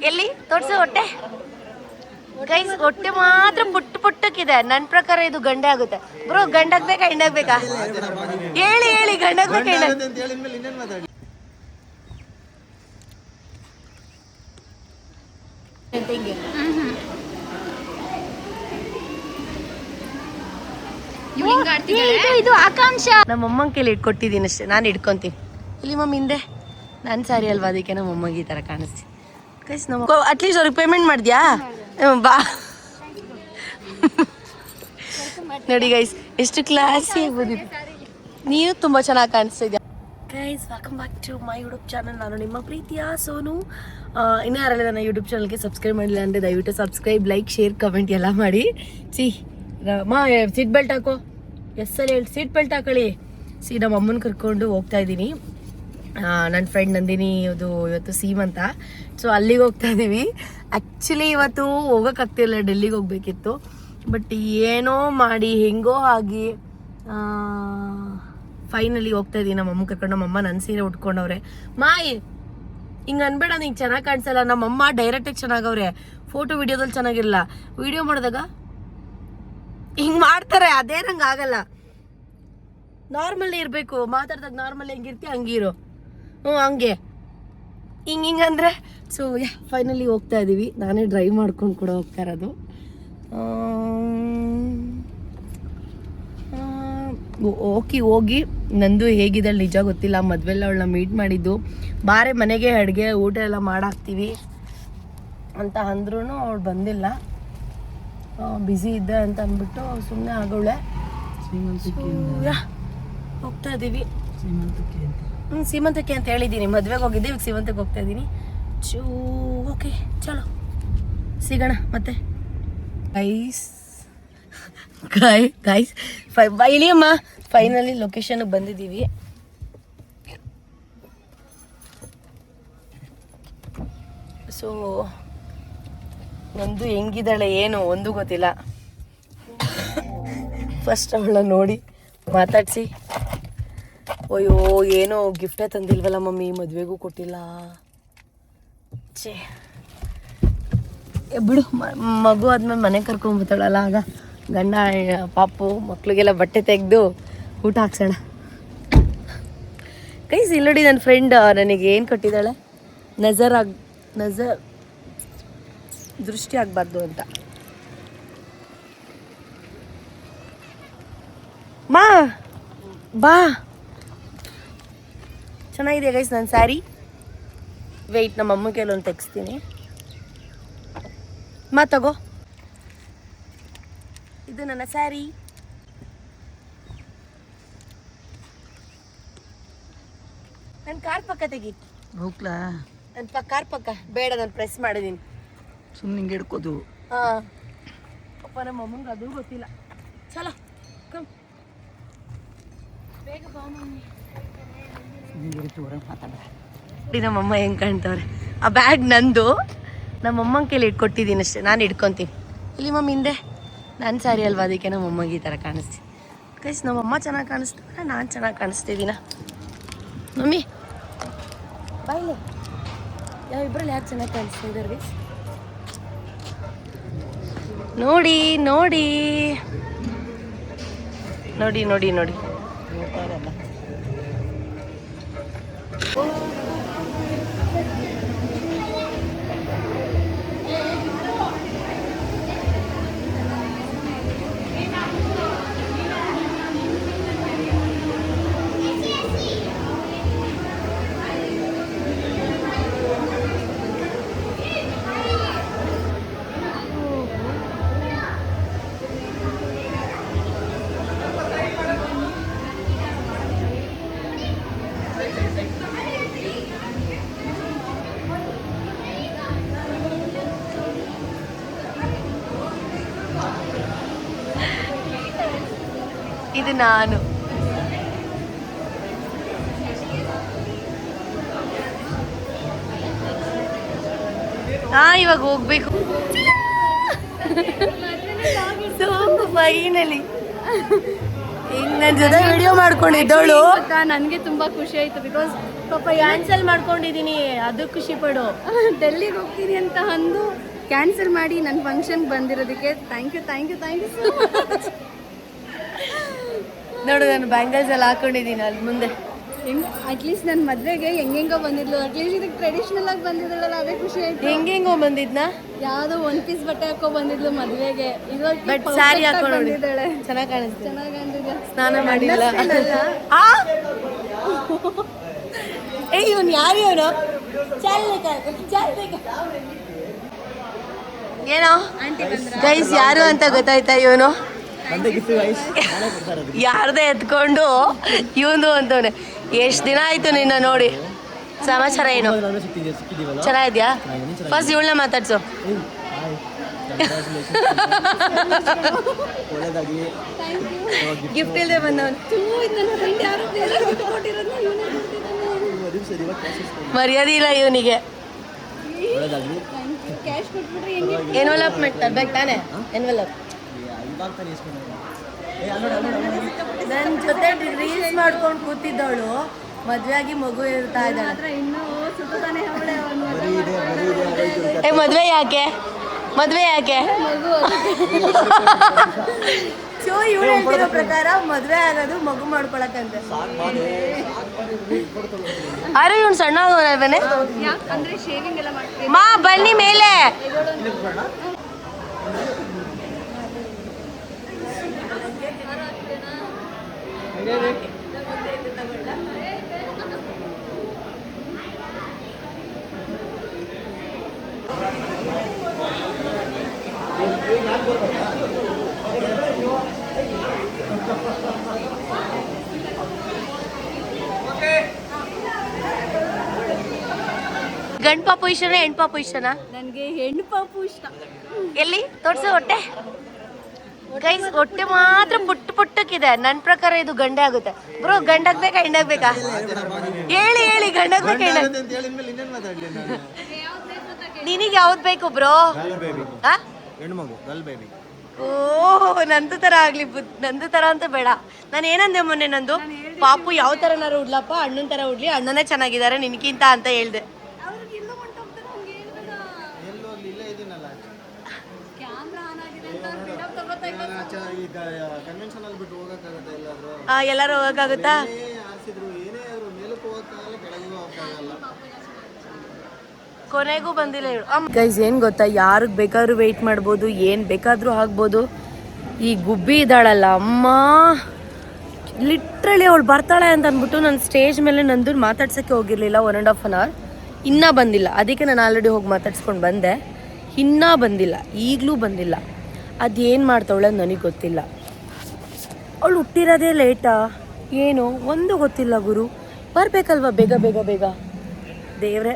ಎಲ್ಲಿ ತೋರ್ಸು ಹೊಟ್ಟೆ ಗೈಸ್, ಹೊಟ್ಟೆ ಮಾತ್ರ ಪುಟ್ಟಕ್ಕಿದೆ. ನನ್ನ ಪ್ರಕಾರ ಇದು ಗಂಡೆ ಆಗುತ್ತೆ. ಬ್ರೋ ಗಂಡಾಗ್ಬೇಕಾ ಹೆಣ್ಣಾಗ್ಬೇಕಾ ಹೇಳಿ ಗಂಡಾಗ್ಬೇಕಾ ಹೆಣ್ಣಾಗ ಇದು ಆಕಾಂಕ್ಷ. ನಮ್ಮಮ್ಮನ ಕೈಲಿ ಇಟ್ಕೊಟ್ಟಿದ್ದೀನಿ ಅಷ್ಟೇ, ನಾನು ಇಟ್ಕೊಂತೀನಿ. ಇಲ್ಲಿ ಮಮ್ಮಿ ಹಿಂದೆ ನನ್ನ ಸಾರಿ ಅಲ್ವಾ, ಅದಕ್ಕೆ ನಮ್ಮಮ್ಮಗೆ ಈ ಥರ ಕಾಣಿಸ್ತೀನಿ. ಗೈಸ್ ನಮ್ಮ ಅಟ್ಲೀಸ್ಟ್ ಅವ್ರಿಗೆ ಪೇಮೆಂಟ್ ಮಾಡಿದ್ಯಾ? ಬಾ ನೋಡಿ ಗೈಸ್, ಎಷ್ಟು ಕ್ಲಾಸಿ ಆಗ್ಬೋದಿದೆ. ನೀನು ತುಂಬ ಚೆನ್ನಾಗಿ ಕಾಣಿಸ್ತಿದ್ಯಾ. Guys welcome back to my YouTube channel. ನಾನು ನಿಮ್ಮ ಪ್ರೀತಿಯ ಸೋನು. ಇನ್ನೂ ಯಾರಲ್ಲ ನನ್ನ ಯೂಟ್ಯೂಬ್ ಚಾನಲ್ಗೆ ಸಬ್ಸ್ಕ್ರೈಬ್ ಮಾಡಿಲ್ಲ ಅಂದರೆ ದಯವಿಟ್ಟು ಸಬ್ಸ್ಕ್ರೈಬ್, ಲೈಕ್, ಶೇರ್, ಕಮೆಂಟ್ ಎಲ್ಲ ಮಾಡಿ. ಸೀಟ್ ಬೆಲ್ಟ್ ಹಾಕೋ, ಎಸ್ಸಲ್ಲಿ ಹೇಳಿ ಸೀಟ್ ಬೆಲ್ಟ್ ಹಾಕೊಳ್ಳಿ. ನಮ್ಮ ಅಮ್ಮನ ಕರ್ಕೊಂಡು ಹೋಗ್ತಾ ಇದ್ದೀನಿ. ನನ್ನ ಫ್ರೆಂಡ್ ನಂದಿನಿ ಅದು ಇವತ್ತು ಸೀಮಂತ, ಸೊ ಅಲ್ಲಿಗೆ ಹೋಗ್ತಾ ಇದ್ದೀವಿ. ಆ್ಯಕ್ಚುಲಿ ಇವತ್ತು ಹೋಗೋಕ್ಕಾಗ್ತಿಲ್ಲ, ಡೆಲ್ಲಿಗೆ ಹೋಗ್ಬೇಕಿತ್ತು. ಬಟ್ ಏನೋ ಮಾಡಿ ಹೆಂಗೋ ಆಗಿ ಫೈನಲಿ ಹೋಗ್ತಾ ಇದ್ದೀನಿ. ನಮ್ಮಮ್ಮ ಕರ್ಕೊಂಡು. ನಮ್ಮಮ್ಮ ನನ್ನ ಸೀರೆ ಉಟ್ಕೊಂಡವ್ರೆ. ಮಾಯಿ ಹಿಂಗೆ ಅನ್ಬೇಡ, ನಿಂಗೆ ಚೆನ್ನಾಗಿ ಕಾಣಿಸಲ್ಲ. ನಮ್ಮಮ್ಮ ಡೈರೆಕ್ಟಾಗಿ ಚೆನ್ನಾಗವ್ರೆ, ಫೋಟೋ ವಿಡಿಯೋದಲ್ಲಿ ಚೆನ್ನಾಗಿರಲ್ಲ. ವಿಡಿಯೋ ಮಾಡಿದಾಗ ಹಿಂಗೆ ಮಾಡ್ತಾರೆ, ಅದೇ ನಂಗೆ ಆಗಲ್ಲ. ನಾರ್ಮಲ್ ಇರಬೇಕು, ಮಾತಾಡ್ದಾಗ ನಾರ್ಮಲ್ ಹೆಂಗಿರ್ತೀವಿ ಹಂಗಿರೋ. ಹಂಗೆ ಹಿಂಗಂದ್ರೆ. ಸೊ ಫೈನಲಿ ಹೋಗ್ತಾ ಇದ್ದೀವಿ. ನಾನೇ ಡ್ರೈವ್ ಮಾಡ್ಕೊಂಡು ಕೂಡ ಹೋಗ್ತಾ ಇರೋದು. ಹೋಗಿ ನಂದು ಹೇಗಿದ್ದಾಳೆ ನಿಜ ಗೊತ್ತಿಲ್ಲ. ಮದುವೆಲ್ಲ ಅವಳನ್ನ ಮೀಟ್ ಮಾಡಿದ್ದು, ಬಾರೆ ಮನೆಗೆ ಅಡುಗೆ ಊಟ ಎಲ್ಲ ಮಾಡಾಕ್ತೀವಿ ಅಂತ ಅಂದ್ರೂ ಅವಳು ಬಂದಿಲ್ಲ. ಬ್ಯುಸಿ ಇದ್ದೆ ಅಂತ ಅಂದ್ಬಿಟ್ಟು ಸುಮ್ಮನೆ ಆಗೋಳೆ. ಹೋಗ್ತಾ ಇದ್ದೀವಿ ಸೀಮಂತಕ್ಕೆ ಅಂತ ಹೇಳಿದ್ದೀನಿ. ಮದುವೆಗೆ ಹೋಗಿದ್ದೆ, ಇವಾಗ ಸೀಮಂತಕ್ಕೆ ಹೋಗ್ತಾ ಇದ್ದೀನಿ. ಓಕೆ ಚಲೋ ಸಿಗೋಣ ಮತ್ತೆ. ಗೈಸ್ ಇಳಿಯಮ್ಮ, ಫೈನಲಿ ಲೊಕೇಶನ್ಗೆ ಬಂದಿದ್ದೀವಿ. ಸೊ ನಂದು ಹೆಂಗಿದ್ದಾಳೆ ಏನು ಒಂದು ಗೊತ್ತಿಲ್ಲ. ಫಸ್ಟ್ ಅವಳ ನೋಡಿ ಮಾತಾಡಿಸಿ. ಅಯ್ಯೋ ಏನೋ ಗಿಫ್ಟೇ ತಂದಿಲ್ವಲ್ಲ ಮಮ್ಮಿ, ಮದುವೆಗೂ ಕೊಟ್ಟಿಲ್ಲ. ಬಿಡು, ಮಗು ಆದ್ಮೇಲೆ ಮನೆ ಕರ್ಕೊಂಡ್ಬರ್ತಾಳಲ್ಲ, ಆಗ ಗಂಡ ಪಾಪು ಮಕ್ಳಿಗೆಲ್ಲ ಬಟ್ಟೆ ತೆಗೆದು ಊಟ ಹಾಕ್ಸೋಣ. ಗೈಸ್ ಇಲ್ಲಿ ನೋಡಿ, ನನ್ನ ಫ್ರೆಂಡ್ ನನಗೆ ಏನು ಕೊಟ್ಟಿದ್ದಾಳೆ, ನಜರ್ ದೃಷ್ಟಿ ಆಗಬಾರ್ದು ಅಂತ. ಬಾ ಚೆನ್ನಾಗಿದೆ ಗೈಸ್ ನನ್ನ ಸ್ಯಾರಿ. ವೆಯ್ಟ್, ನಮ್ಮ ಅಮ್ಮ ಕೆಲವೊಂದು ತೆಗಿಸ್ತೀನಿ. ತಗೋ, ಇದು ನನ್ನ ಸ್ಯಾರಿ. ನನ್ನ ಕಾರ್ ಪಕ್ಕ ತೆಗಿ. ಹೋಗ್ಲಾ? ನನ್ನ ಕಾರ್ ಪಕ್ಕ ಬೇಡ, ನಾನು ಪ್ರೆಸ್ ಮಾಡಿದ್ದೀನಿ. ಸುಮ್ಮನೆ ಹಿಂಗೆ ಹಿಡ್ಕೋದು. ಹಾಂ ಅಪ್ಪ, ನಮ್ಮ ಅಮ್ಮಂಗೆ ಅದು ಗೊತ್ತಿಲ್ಲ. ಚಲೋ ಕಮ್, ಬೇಗ ಬಾ ಮಮ್ಮಿ. ನಮ್ಮಮ್ಮ ಹೆಂಗೆ ಕಾಣ್ತವ್ರೆ. ಆ ಬ್ಯಾಗ್ ನಂದು, ನಮ್ಮಮ್ಮನ ಕೈಲಿ ಇಟ್ಕೊಟ್ಟಿದ್ದೀನಿ ಅಷ್ಟೇ, ನಾನು ಇಟ್ಕೊತೀನಿ. ಇಲ್ಲಿ ಮಮ್ಮಿ ಹಿಂದೆ ನನ್ನ ಸ್ಯಾರಿ ಅಲ್ವಾ, ಅದಕ್ಕೆ ನಮ್ಮಮ್ಮಗೆ ಈ ಥರ ಕಾಣಿಸ್ತೀನಿ. ಗೈಸ್ ನಮ್ಮಮ್ಮ ಚೆನ್ನಾಗಿ ಕಾಣಿಸ್ತಾರೆ, ನಾನು ಚೆನ್ನಾಗಿ ಕಾಣಿಸ್ತಿದ್ದೀನ. ಮಮ್ಮಿ ಬಾಯ್ಲೆ, ಇಬ್ಬರಲ್ಲಿ ಯಾಕೆ ಚೆನ್ನಾಗಿ ಕಾಣಿಸ್ತಾ ಇದ್ದಾರೆ ಗೈಸ್? ನೋಡಿ ನೋಡಿ ನೋಡಿ ನೋಡಿ ನೋಡಿ ಇದು ನಾನು. ಇವಾಗ ಹೋಗ್ಬೇಕು. ಫೈನಲಿ ಹಿಂಗ್ ನನ್ನ ಜೊತೆ ವಿಡಿಯೋ ಮಾಡ್ಕೊಂಡಿದ್ದವಳು. ನನಗೆ ತುಂಬಾ ಖುಷಿ ಆಯ್ತು, ಬಿಕಾಸ್ ಪಾಪ ಕ್ಯಾನ್ಸಲ್ ಮಾಡ್ಕೊಂಡಿದೀನಿ, ಅದು ಖುಷಿ ಪಡು. ಡೆಲ್ಲಿಗೆ ಹೋಗ್ತೀನಿ ಅಂತ ಅಂದು ಕ್ಯಾನ್ಸಲ್ ಮಾಡಿ ನನ್ನ ಫಂಕ್ಷನ್ಗೆ ಬಂದಿರೋದಕ್ಕೆ ಥ್ಯಾಂಕ್ ಯು ಸೊ ಮಚ್. ನೋಡು ನಾನು ಬ್ಯಾಂಗಲ್ಸ್ ಎಲ್ಲ ಹಾಕೊಂಡಿದ್ದೀನಿ ಅಲ್ಲಿ ಮುಂದೆ. ಅಟ್ಲೀಸ್ಟ್ ನನ್ನ ಮದುವೆಗೆ ಹೆಂಗೆಂಗೋ ಬಂದಿದ್ಲು, ಅಟ್ಲೀಸ್ಟ್ ಇದಕ್ಕೆ ಟ್ರೆಡಿಷ್ನಲ್ ಆಗಿ ಬಂದಿದ್ದಳಲ್ಲ, ಅದೇ ಖುಷಿ ಆಯ್ತು. ಹೆಂಗೆಂಗೋ ಬಂದಿದ್ನಾ? ಯಾವುದೋ 1 ಪೀಸ್ ಬಟ್ಟೆ ಹಾಕೋ ಬಂದಿದ್ಲು ಮದುವೆಗೆ, ಬಟ್ ಸ್ಯಾರಿ ಹಾಕೊಂಡು ಬಂದಿದ್ದಾಳೆ. ಚೆನ್ನಾಗಿ ಕಾಣಿಸ್ತಿದೆ. ಚೆನ್ನಾಗಿ ಕಾಣ್ತಿದೆ. ಸ್ನಾನ ಮಾಡಿಲ್ಲ. ಏ ಇವನು ಯಾರು ಇವನು? ಏನೋ ಗೈಸ್ ಯಾರು ಅಂತ ಗೊತ್ತಾಯ್ತಾ? ಇವನು ಯಾರ್ದೇ ಎತ್ಕೊಂಡು ಇವನು ಅಂತವನೆ. ಎಷ್ಟು ದಿನ ಆಯ್ತು ನಿನ್ನ ನೋಡಿ. ಸಮಾಚಾರ ಏನು? ಚೆನ್ನಾಗಿದ್ಯಾ? ಫಸ್ಟ್ ಇವಳನ್ನ ಮಾತಾಡ್ಸು. ಗಿಫ್ಟ್ ಇಲ್ಲದೆ ಬಂದವನು. ಮರ್ಯಾದೆ ಇಲ್ಲ ಇವನಿಗೆ. ಎನ್ವಲಪ್ಮೆಂಟ್ ತರ್ಬೇಕು ತಾನೆ? ಎನ್ವಲಪ್ ನನ್ನ ಜೊತೆ ರೀಲ್ಸ್ ಮಾಡ್ಕೊಂಡು ಕೂತಿದ್ದವಳು ಮದ್ವೆ ಆಗಿ ಮಗು ಇರ್ತಾ ಇದ್ದಾಳೆ. ಏ ಮದ್ವೆ ಯಾಕೆ ಸೊ ಇವಳು ಹೇಳ್ತಿರೋ ಪ್ರಕಾರ ಮದ್ವೆ ಆಗೋದು ಮಗು ಮಾಡ್ಕೊಳಕಂತೆ. ಅರೆ ಇವ್ನು ಸಣ್ಣ ಆಗೋನೇ ಅಂದ್ರೆ ಶೇವಿಂಗ್ ಎಲ್ಲ ಮಾಡ್ತೀವಿ. ಮಾ ಬನ್ನಿ ಮೇಲೆ. ಗಂಡು ಪಾಪು ಇಷ್ಟನಾ ಹೆಣ್ಣು ಪಾಪು ಇಷ್ಟನಾ? ನನಗೆ ಹೆಣ್ಣು ಪಾಪು ಇಷ್ಟ. ಎಲ್ಲಿ ತೋರ್ಸು ಹೊಟ್ಟೆ. ಗೈಸ್ ಹೊಟ್ಟೆ ಮಾತ್ರ ಪುಟ್ಟಕ್ಕಿದೆ. ನನ್ನ ಪ್ರಕಾರ ಇದು ಗಂಡೆ ಆಗುತ್ತೆ. ಬ್ರೋ ಗಂಡಾಗ್ಬೇಕಾ ಹೆಣ್ಣಾಗ್ಬೇಕಾ? ಹೇಳಿ ಗಂಡಾಗ್ಬೇಕಾ ಹೆಣ್ಣ? ನಿನಗೆ ಯಾವ್ದು ಬೇಕು ಬ್ರೋ? ಓಹ್ ನಂದು ತರ ಆಗ್ಲಿ, ನಂದು ತರ ಅಂತ ಬೇಡ. ನಾನು ಏನಂದೆ ಮೊನ್ನೆ, ನಂದು ಪಾಪು ಯಾವ ತರನಾರು ಉಡ್ಲಪ್ಪ, ಅಣ್ಣನ ತರ ಉಡ್ಲಿ, ಅಣ್ಣನೇ ಚೆನ್ನಾಗಿದ್ದಾರೆ ನಿನ್ಕಿಂತ ಅಂತ ಹೇಳ್ದೆ. ಎಲ್ಲಾರು ಹೋಗಕ್ಕಾಗುತ್ತಾ? ಕೊನೆಗೂ ಬಂದಿಲ್ಲ ಗೈಸ್. ಏನ್ ಗೊತ್ತಾ, ಯಾರಿಗೆ ಬೇಕಾದ್ರೂ ವೆಯ್ಟ್ ಮಾಡ್ಬೋದು, ಏನ್ ಬೇಕಾದ್ರೂ ಆಗ್ಬೋದು. ಈ ಗುಬ್ಬಿ ಇದ್ದಾಳಲ್ಲ ಅಮ್ಮ, ಲಿಟ್ರಲಿ ಅವಳು ಬರ್ತಾಳೆ ಅಂತ ಅಂದ್ಬಿಟ್ಟು ನಾನು ಸ್ಟೇಜ್ ಮೇಲೆ ನಂದು ಮಾತಾಡ್ಸೋಕ್ಕೆ ಹೋಗಿರ್ಲಿಲ್ಲ 1.5 hour. ಇನ್ನೂ ಬಂದಿಲ್ಲ. ಅದಕ್ಕೆ ನಾನು ಆಲ್ರೆಡಿ ಹೋಗಿ ಮಾತಾಡ್ಸ್ಕೊಂಡು ಬಂದೆ. ಇನ್ನೂ ಬಂದಿಲ್ಲ, ಈಗಲೂ ಬಂದಿಲ್ಲ. ಅದೇನು ಮಾಡ್ತಾವಳೆ ನನಗೆ ಗೊತ್ತಿಲ್ಲ. ಅವಳು ಹುಟ್ಟಿರೋದೇ ಲೇಟಾ ಏನು ಒಂದು ಗೊತ್ತಿಲ್ಲ ಗುರು. ಬರಬೇಕಲ್ವ ಬೇಗ ದೇವ್ರೆ.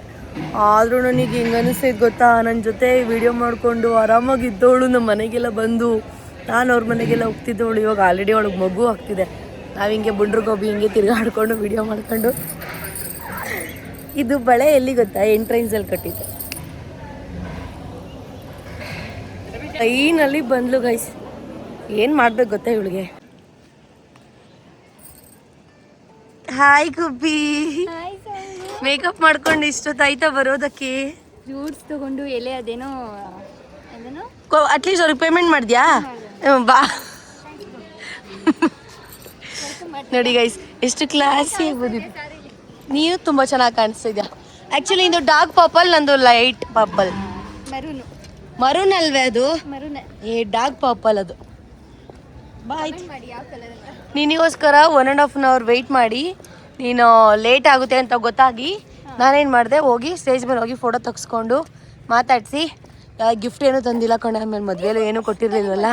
ಆದರೂ ನನಗೆ ಹಿಂಗೆ ಅನಿಸ್ತೈತೆ ಗೊತ್ತಾ, ನನ್ನ ಜೊತೆ ವಿಡಿಯೋ ಮಾಡಿಕೊಂಡು ಆರಾಮಾಗಿದ್ದವಳು ನಮ್ಮ ಮನೆಗೆಲ್ಲ ಬಂದು, ನಾನು ಅವ್ರ ಮನೆಗೆಲ್ಲ ಹೋಗ್ತಿದ್ದವಳು. ಇವಾಗ ಆಲ್ರೆಡಿ ಅವಳಿಗೆ ಮಗು ಆಗ್ತಿದೆ. ನಾವು ಹಿಂಗೆ ಬುಂಡ್ರಗೋಬಿ ಹಿಂಗೆ ತಿರುಗಾಡ್ಕೊಂಡು ವಿಡಿಯೋ ಮಾಡ್ಕೊಂಡು. ಇದು ಬಳೆ ಎಲ್ಲಿ ಗೊತ್ತಾ, ಎಂಟ್ರೆನ್ಸಲ್ಲಿ ಕಟ್ಟಿದ್ದು. ಟ್ರೈನಲ್ಲಿ ಬಂದ್ಲು ಗೈಸ್. ಏನು ಮಾಡ್ಬೇಕು ಗೊತ್ತಾ ಇವಳಿಗೆ? ಹಾಯ್ ಗುಬ್ಬಿ. ಮೇಕಪ್ ಮಾಡ್ಕೊಂಡು ಇಷ್ಟೊತ್ತಾಯ್ತಾ ಬರೋದಕ್ಕೆ? ಫ್ರೂಟ್ಸ್ ತಗೊಂಡು ಎಲೆ ಅದೇನೋ ಅಟ್ಲೀಸ್ಟ್ ಅವ್ರಿಗೆ ಪೇಮೆಂಟ್ ಮಾಡಿದ್ಯಾ? ಬಾ ನೋಡಿ ಗೈಸ್ ಎಷ್ಟು ಕ್ಲಾಸಿ ಆಗ್ಬೋದು. ನೀನು ತುಂಬ ಚೆನ್ನಾಗಿ ಕಾಣಿಸ್ತಿದ್ಯಾ. ಆ್ಯಕ್ಚುಲಿ ಇದು ಡಾರ್ಕ್ ಪರ್ಪಲ್, ನಂದು ಲೈಟ್ ಪರ್ಪಲ್. ಮರೂನ್ ಅಲ್ವೇ ಅದು? ಡಾರ್ಕ್ ಪರ್ಪಲ್ ಅದು. ಬಾ ಆಯ್ತು. ನಿನಗೋಸ್ಕರ 1.5 hour ವೆಯ್ಟ್ ಮಾಡಿ, ನೀನು ಲೇಟ್ ಆಗುತ್ತೆ ಅಂತ ಗೊತ್ತಾಗಿ ನಾನೇನು ಮಾಡಿದೆ, ಹೋಗಿ ಸ್ಟೇಜ್ ಮೇಲೆ ಹೋಗಿ ಫೋಟೋ ತೆಗೆಸ್ಕೊಂಡು ಮಾತಾಡಿಸಿ, ಗಿಫ್ಟ್ ಏನೂ ತಂದಿಲ್ಲ ಕಣೆ, ಆಮೇಲೆ ಮದುವೆಲ್ಲೂ ಏನೂ ಕೊಟ್ಟಿರಲಿಲ್ವಲ್ಲ,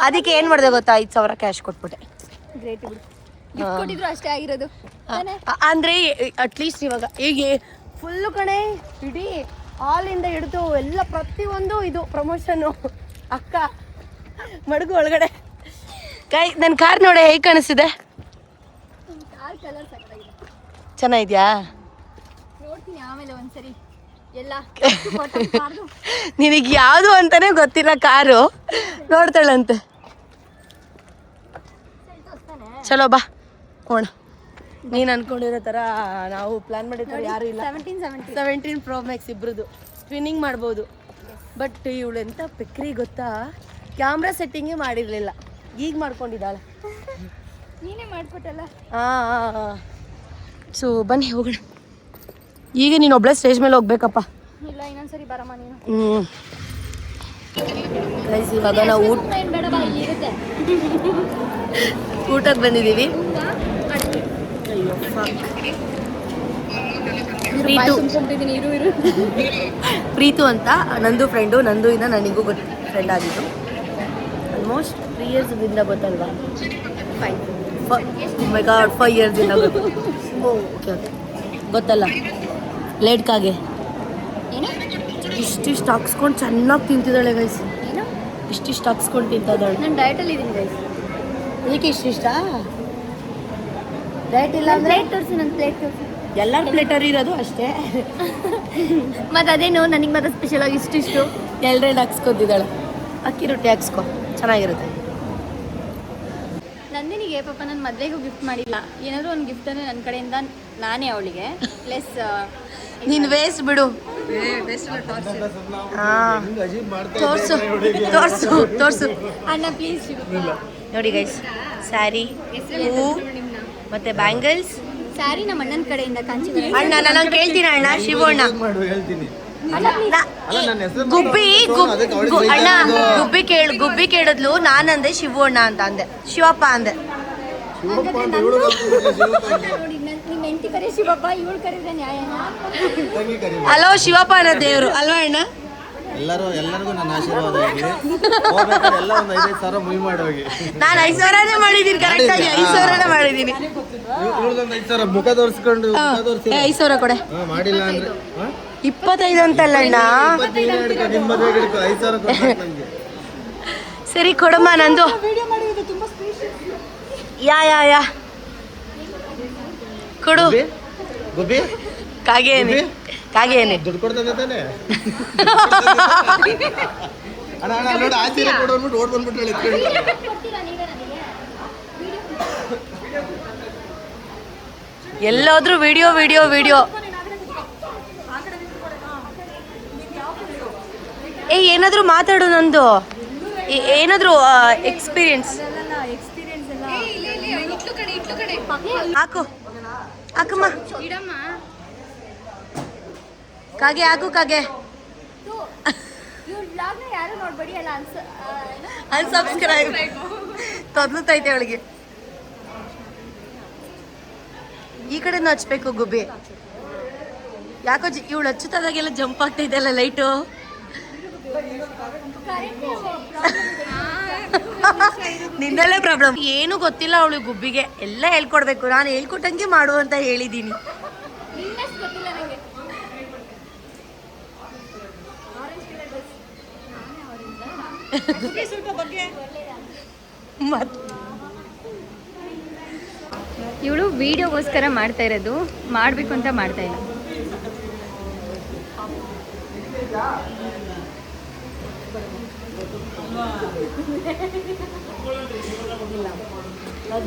ಅದಕ್ಕೆ ಏನು ಮಾಡಿದೆ ಗೊತ್ತಾ, 5,000 ಕ್ಯಾಶ್ ಕೊಟ್ಬಿಟ್ಟೆ. ಅಷ್ಟೇ ಆಗಿರೋದು ಅಂದರೆ ಅಟ್ಲೀಸ್ಟ್ ಇವಾಗ ಈಗ ಫುಲ್ಲು ಕಣೆ, ಇಡೀ ಹಾಲಿಂದ ಹಿಡಿದು ಎಲ್ಲ ಪ್ರತಿಯೊಂದು ಇದು ಪ್ರಮೋಷನ್ನು. ಅಕ್ಕ ಮಡಗು ಒಳಗಡೆ ನನ್ನ ಕಾರ್ ನೋಡಿ ಹೇಗೆ ಕಾಣಿಸ್ತಿದೆ? ಚೆನ್ನಾಗಿದ್ಯಾ? ನೋಡ್ತೀನಿ ಆಮೇಲೆ ಒಂದ್ಸರಿ. ಎಲ್ಲ ನಿನಗೆ ಯಾವುದು ಅಂತಾನೆ ಗೊತ್ತಿಲ್ಲ ಕಾರು, ನೋಡ್ತಾಳಂತೆ. ಚಲೋ ಬಾ ಹೋಣ. ನೀನು ಅನ್ಕೊಂಡಿರೋ ಥರ ನಾವು ಪ್ಲಾನ್ ಮಾಡಿರ್ತಾರೆ ಯಾರು ಇಲ್ಲ. 17 Pro Max ಇಬ್ರದ್ದು ಟ್ವಿನ್ನಿಂಗ್ ಮಾಡ್ಬೋದು. ಬಟ್ ಇವಳು ಎಂಥ ಪಿಕ್ರಿ ಗೊತ್ತಾ, ಕ್ಯಾಮ್ರಾ ಸೆಟ್ಟಿಂಗೇ ಮಾಡಿರಲಿಲ್ಲ, ಈಗ ಮಾಡ್ಕೊಂಡಿದ್ದಾಳೆ. ನೀನೇ ಮಾಡ್ಕೊಟ್ಟಲ್ಲ. ಹಾಂ ಸೊ ಬನ್ನಿ ಹೋಗೋಣ. ಈಗ ನೀನು ಒಬ್ಳೆ ಸ್ಟೇಜ್ ಮೇಲೆ ಹೋಗ್ಬೇಕಪ್ಪ. ಇಲ್ಲ ಇನ್ನೊಂದ್ಸರಿ ಬರಮ್ಮ ನೀನು. ಗೈಸ್ ಇವಾಗ ನಾವು ಊಟಕ್ಕೆ ಬಂದಿದ್ದೀವಿ. ಅಯ್ಯೋ ಪ್ರೀತು ಅಂತ ನಂದು ಫ್ರೆಂಡು, ನಂದು ಇಂದ ನನಗೂ ಫ್ರೆಂಡ್ ಆಗಿದ್ದು ಆಲ್ಮೋಸ್ಟ್ 3 ಇಯರ್ಸ್ದಿಂದ ಗೊತ್ತಲ್ವಾ. 5 ಇಯರ್ಸಿಂದ ಗೊತ್ತು. ಓಕೆ ಗೊತ್ತಲ್ಲ ಲೇಟ್ಕಾಗೆ ಇಷ್ಟಿಷ್ಟು ಹಾಕ್ಸ್ಕೊಂಡು ಚೆನ್ನಾಗಿ ತಿಂತಿದ್ದಾಳೆ ಗೈಸ್. ಇಷ್ಟಿಷ್ಟು ಹಾಕ್ಸ್ಕೊಂಡು ತಿಂತಿದ್ದಾಳೆ. ನಾನು ಡಯಟಲ್ಲಿ ಇದ್ದೀನಿ ಗೈಸ್. ಅದಕ್ಕೆ ಇಷ್ಟಿಷ್ಟ ಡಯಟ್ ಇಲ್ಲ ಅಂದರೆ ಪ್ಲೇಟ್ ತೋರಿಸಿ, ನನ್ನ ಪ್ಲೇಟ್ ತೋರಿಸಿ. ಎಲ್ಲರ ಪ್ಲೇಟರ್ ಇರೋದು ಅಷ್ಟೇ. ಮತ್ತು ಅದೇನು ನನಗೆ ಮತ್ತೆ ಸ್ಪೆಷಲ್ ಆಗಿ ಇಷ್ಟಿಷ್ಟು ಎರಡೆರಡು ಹಾಕ್ಸ್ಕೊತಿದ್ದಾಳೆ. ಅಕ್ಕಿ ರೊಟ್ಟಿ ಹಾಕ್ಸ್ಕೊ ಚೆನ್ನಾಗಿರುತ್ತೆ. ನಂದಿನಿಗೆ ಪಾಪ ನನ್ನ ಮದುವೆಗೂ ಗಿಫ್ಟ್ ಮಾಡಿಲ್ಲ. ಏನಾದರೂ ಒಂದು ಗಿಫ್ಟನ್ನು ನನ್ನ ಕಡೆಯಿಂದ ನಾನೇ ಅವಳಿಗೆ ಪ್ಲಸ್ ನೀನು ವೇಸ್ಟ್ ಬಿಡು. ತೋರ್ಸು ತೋರ್ಸು ತೋರ್ಸು ಅಣ್ಣ ಪ್ಲೀಸ್. ನೋಡಿ ಗೈಸ್, ಸ್ಯಾರಿ, ಹೂ ಮತ್ತೆ ಬ್ಯಾಂಗಲ್ಸ್. ಸ್ಯಾರಿ ನಮ್ಮ ಅಣ್ಣನ ಕಡೆಯಿಂದ ಕಾಂಚಿ. ಅಣ್ಣ ನಾನು ಕೇಳ್ತೀನಿ ಅಣ್ಣ, ಶಿವಣ್ಣ ಗುಬ್ಬಿ ಅಣ್ಣ ಗುಬ್ಬಿ ಕೇಳಿದ್ಲು, ನಾನಂದೆ ಶಿವಣ್ಣ ಅಂತ ಅಂದೆ, ಶಿವಪ್ಪ ಅಂದೆ. ನೋಡಿ ನಿಮ್ಮ ಹೆಂಡತಿ ಕರೆ ಶಿವಪ್ಪ, ಇವಳು ಕರೆದ್ರೆ ನ್ಯಾಯನಾ? ಹಲೋ ಶಿವಪ್ಪ ಅನ್ನೋ ದೇವರು ಅಲ್ವಾ ಅಣ್ಣ? ಎಲ್ಲರಿಗೂ ನನ್ನ ಆಶೀರ್ವಾದ ಆಗಲಿ. ಎಲ್ಲ ಒಂದು 5,000 ಮುಯಿ ಮಾಡಿ ಹೋಗಿ. ನಾನು 5,000ನೇ ಮಾಡಿದ್ದೀನಿ, ಕರೆಕ್ಟಾಗಿ 5,000ನೇ ಮಾಡಿದ್ದೀನಿ. 5,000 ಮುಖ ತೋರಿಸ್ಕೊಂಡು 5,000 ಕೊಡೆ. ಮಾಡಿಲ್ಲ ಅಂದ್ರೆ 25 ಅಂತಲ್ಲ ಅಣ್ಣ. ನಿಮ್ಮ ಮದುವೆಗೆ 5,000 ಕೊಡ್ಬೇಕು. ಸರಿ ಕೊಡಮ್ಮ ನಂದು. ಯಾ ಯಾ ಯಾ ಕೊಡು. ಗುಬ್ಬಿ ಕಾಗೇನೆ ದುಡ್ಡು ಕೊಡ್ತಾನೆ ತಾನೆ. ಅಣ್ಣ ಅಣ್ಣ ನೋಡಿ ಆಚೆ ಕೊಡು ಅಂದ್ಬಿಟ್ಟು ಓಡ್ ಬಂದ್ಬಿಟ್ಟು ಹೇಳಿ. ಎಲ್ಲೋದ್ರೂ ವಿಡಿಯೋ ವಿಡಿಯೋ ವಿಡಿಯೋ. ಏನಾದರೂ ಮಾತಾಡು, ನಂದು ಏನಾದರೂ ಎಕ್ಸ್ಪೀರಿಯನ್ಸ್ ಹಾಕು. ಹಾಕಮ್ಮ ಕಾಗೆ, ಹಾಕು ಕಾಗೆ. ಯಾರು ನೋಡ್ಬೇಡಿ ಅಲ್ಲ ಅನ್ಸಬ್ಸ್ಕ್ರೈಬ್ ತೊದ್ಲುತ್ತೈತೆ ಅವಳಿಗೆ. ಈ ಕಡೆನೂ ಹಚ್ಬೇಕು ಗುಬ್ಬಿ. ಯಾಕೋ ಇವಳು ಹಚ್ಚುತ್ತದಾಗೆಲ್ಲ ಜಂಪ್ ಆಗ್ತೈತೆಲ್ಲ ಲೈಟು. ನಿಂದಲ್ಲೇ ಪ್ರಾಬ್ಲಮ್. ಏನು ಗೊತ್ತಿಲ್ಲ ಅವಳು ಗುಬ್ಬಿಗೆ, ಎಲ್ಲ ಹೇಳ್ಕೊಡ್ಬೇಕು. ನಾನು ಹೇಳ್ಕೊಟ್ಟಂಗೆ ಮಾಡು ಅಂತ ಹೇಳಿದ್ದೀನಿ. ಇವಳು ವಿಡಿಯೋಗೋಸ್ಕರ ಮಾಡ್ತಾ ಇರೋದು, ಮಾಡಬೇಕು ಅಂತ ಮಾಡ್ತಾ ಇಲ್ಲ.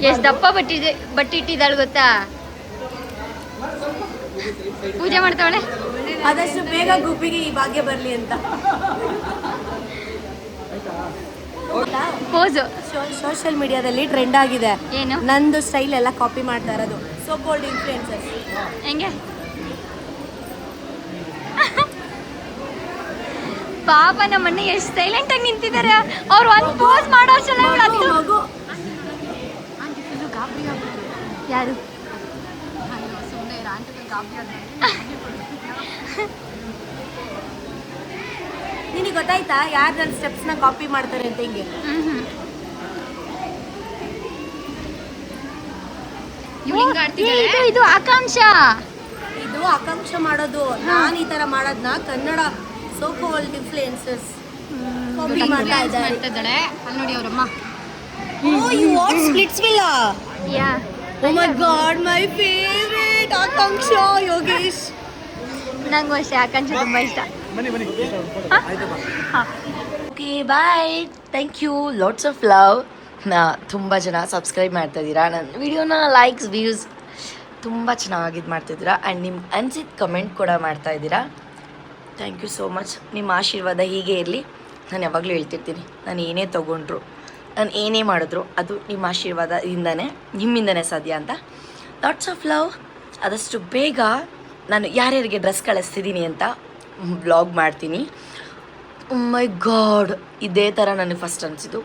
ಎಷ್ಟು ದಪ್ಪ ಬಟ್ಟಿಟ್ಟಿದ್ದಾಳು ಗೊತ್ತಾ? ಪೂಜೆ ಮಾಡ್ತಾವಳೆ. ಆದಷ್ಟು ಬೇಗ ಗುಬ್ಬಿಗೆ ಈ ಭಾಗ್ಯ ಬರಲಿ ಅಂತ. ಪೋಸು ಸೋಷಿಯಲ್ ಮೀಡಿಯಾದಲ್ಲಿ ಟ್ರೆಂಡ್ ಆಗಿದೆ. ಏನು? ನಂದು ಸ್ಟೈಲ್ ಎಲ್ಲ ಕಾಪಿ ಮಾಡ್ತಾ ಇರೋದು ಸೋ ಕಾಲ್ಡ್ ಇನ್ಫ್ಲುಯೆನ್ಸರ್ಸ್. ಹೆಂಗೆ? ಪಾಪ ನಮ್ಮಣ್ಣ ಎಷ್ಟು ಸೈಲೆಂಟ್ ಆಗಿ ನಿಂತಿದ್ದಾರೆ. ಅವ್ರು ಒಂದು ಪೋಸ್ ಮಾಡೋ ಮಗು ಯಾರು? ನಿನಗೆ ಗೊತ್ತಾಯ್ತಾ ಯಾರು ನನ್ನ ಸ್ಟೆಪ್ಸ್ನ ಕಾಪಿ ಮಾಡ್ತಾರೆ ಅಂತ? ಹಿಂಗೆ ಇದು ಆಕಾಂಕ್ಷ. ಇದು ಆಕಾಂಕ್ಷ ಮಾಡೋದು. ನಾನು ಈ ತರ ಮಾಡೋದನ್ನ Kannada so called influencers copy ಮಾಡ್ತಾ ಇದ್ದಾರೆ. ಅಲ್ಲಿ ನೋಡಿ ಅವರಮ್ಮ. Oh, you watch Splitsvilla? Yeah. Oh my God, my favorite ಆಕಾಂಕ್ಷ ಯೋಗೇಶ್. ನಂಗೂ ಅಷ್ಟೇ ಆಕಾಂಕ್ಷ ತುಂಬ ಇಷ್ಟ. Okay bye, thank you, lots of love. ತುಂಬ ಜನ ಸಬ್ಸ್ಕ್ರೈಬ್ ಮಾಡ್ತಾ ಇದ್ದೀರಾ, ನನ್ನ ವಿಡಿಯೋನ ಲೈಕ್ಸ್ ವ್ಯೂಸ್ ತುಂಬ ಚೆನ್ನಾಗಿ ಇದು ಮಾಡ್ತಿದ್ದೀರಾ ಆ್ಯಂಡ್ ನಿಮ್ಗೆ ಅನ್ಸಿದ್ದು ಕಮೆಂಟ್ ಕೂಡ ಮಾಡ್ತಾಯಿದ್ದೀರಾ. Thank you so much. ನಿಮ್ಮ ಆಶೀರ್ವಾದ ಹೀಗೆ ಇರಲಿ. ನಾನು ಯಾವಾಗಲೂ ಹೇಳ್ತಿರ್ತೀನಿ, ನಾನು ಏನೇ ತೊಗೊಂಡ್ರು, ನಾನು ಏನೇ ಮಾಡಿದ್ರು ಅದು ನಿಮ್ಮ ಆಶೀರ್ವಾದದಿಂದನೇ, ನಿಮ್ಮಿಂದನೇ ಸಾಧ್ಯ ಅಂತ. Lots of love. ಆದಷ್ಟು ಬೇಗ ನಾನು ಯಾರ್ಯಾರಿಗೆ ಡ್ರೆಸ್ ಕಳಿಸ್ತಿದ್ದೀನಿ ಅಂತ ವ್ಲಾಗ್ ಮಾಡ್ತೀನಿ. ಮೈ ಗಾಡ್, ಇದೇ ಥರ ನನಗೆ ಫಸ್ಟ್ ಅನಿಸಿದ್ದು.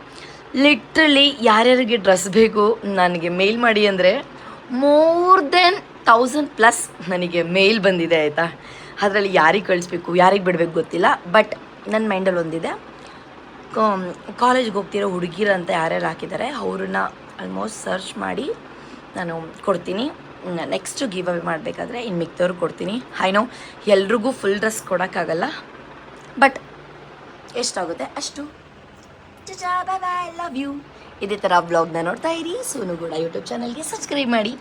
ಲಿಟ್ರಲಿ ಯಾರ್ಯಾರಿಗೆ ಡ್ರೆಸ್ ಬೇಕು ನನಗೆ ಮೇಲ್ ಮಾಡಿ ಅಂದರೆ ಮೋರ್ ದೆನ್ 1000+ ನನಗೆ ಮೇಲ್ ಬಂದಿದೆ ಆಯಿತಾ. ಅದರಲ್ಲಿ ಯಾರಿಗೆ ಕಳಿಸ್ಬೇಕು ಯಾರಿಗೆ ಬಿಡಬೇಕು ಗೊತ್ತಿಲ್ಲ. ಬಟ್ ನನ್ನ ಮೈಂಡಲ್ಲಿ ಒಂದಿದೆ, ಕಾಲೇಜ್ಗೆ ಹೋಗ್ತಿರೋ ಹುಡುಗಿರಂತ ಯಾರ್ಯಾರು ಹಾಕಿದ್ದಾರೆ ಅವ್ರನ್ನ ಆಲ್ಮೋಸ್ಟ್ ಸರ್ಚ್ ಮಾಡಿ ನಾನು ಕೊಡ್ತೀನಿ. ನೆಕ್ಸ್ಟು ಗಿವ್ ಅವೇ ಮಾಡಬೇಕಾದ್ರೆ ಇನ್ನು ಮಿಕ್ದವ್ರಿಗೆ ಕೊಡ್ತೀನಿ. ಐ ನೋ ಎಲ್ರಿಗೂ ಫುಲ್ ಡ್ರೆಸ್ ಕೊಡೋಕ್ಕಾಗಲ್ಲ, ಬಟ್ ಎಷ್ಟಾಗುತ್ತೆ ಅಷ್ಟು. ಬಾಯ್ ಬಾಯ್, ಲವ್ ಯು. ಇದೇ ಥರ ವ್ಲಾಗ್ನ ನೋಡ್ತಾ ಇರಿ. ಸೋನುಗೌಡ ಯೂಟ್ಯೂಬ್ ಚಾನಲ್ಗೆ ಸಬ್ಸ್ಕ್ರೈಬ್ ಮಾಡಿ.